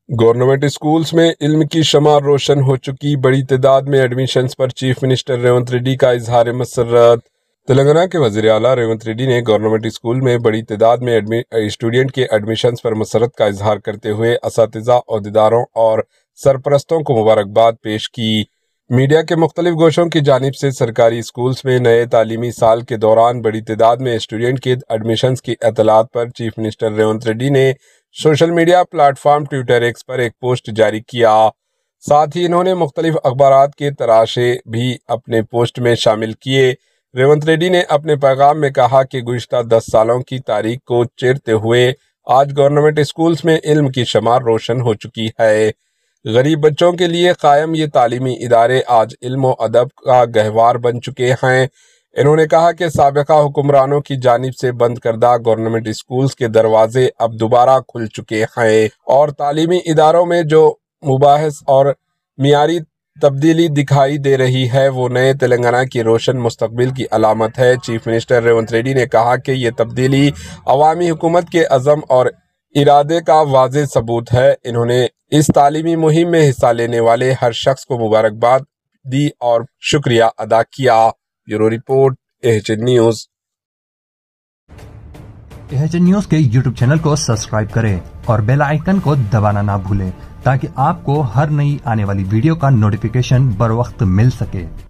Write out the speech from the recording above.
Government schools में इल्म की शमा रोशन हो चुकी, बड़ी तादाद में एडमिशन्स पर चीफ मिनिस्टर रेवंत रेड्डी का इजहार मसर्रत। तेलंगाना के वज़ीर आला रेवंत रेड्डी ने गवर्नमेंट स्कूल में बड़ी तादाद में स्टूडेंट के एडमिशन्स पर मसर्रत का इजहार करते हुए असातिज़ा, ओहदेदारों और सरपरस्तों को मुबारकबाद पेश की। मीडिया के मुख्तलिफ गोशों की जानिब से सरकारी स्कूल्स में नए तालीमी साल के दौरान बड़ी तादाद में स्टूडेंट के एडमिशन्स की इत्तलात पर चीफ मिनिस्टर रेवंत रेड्डी ने social media platform Twitter x पर एक पोस्ट जारी किया। साथ ही इन्होंने मुख्तलिफ अखबारात के तराशे भी अपने पोस्ट में शामिल किए। रेवंत रेड्डी ने अपने पैगाम में कहा कि गुज़िश्ता 10 सालों की तारीख को चीरते हुए आज गवर्नमेंट स्कूल्स में इल्म की शमा रोशन हो चुकी है। गरीब बच्चों के लिए कायम ये तालीमी इदारे आज इल्म व अदब का गहवार बन चुके हैं। इन्होंने कहा कि साबिका हुक्मरानों की जानिब से बंद करदा गवर्नमेंट स्कूल्स के दरवाजे अब दोबारा खुल चुके हैं और तालीमी इदारों में जो मुबाहिस और मियारी तब्दीली दिखाई दे रही है वो नए तेलंगाना की रोशन मुस्तकबिल की अलामत है। चीफ मिनिस्टर रेवंत रेड्डी ने कहा कि ये तब्दीली अवामी हुकूमत के अज़म और इरादे का वाज़ेह सबूत है। इन्होंने इस तालीमी मुहिम में हिस्सा लेने वाले हर शख्स को मुबारकबाद दी और शुक्रिया अदा किया। Bureau report, AHN news. AHN news के यूट्यूब चैनल को सब्सक्राइब करें और बेल आइकन को दबाना ना भूलें ताकि आपको हर नई आने वाली वीडियो का नोटिफिकेशन बर वक्त मिल सके।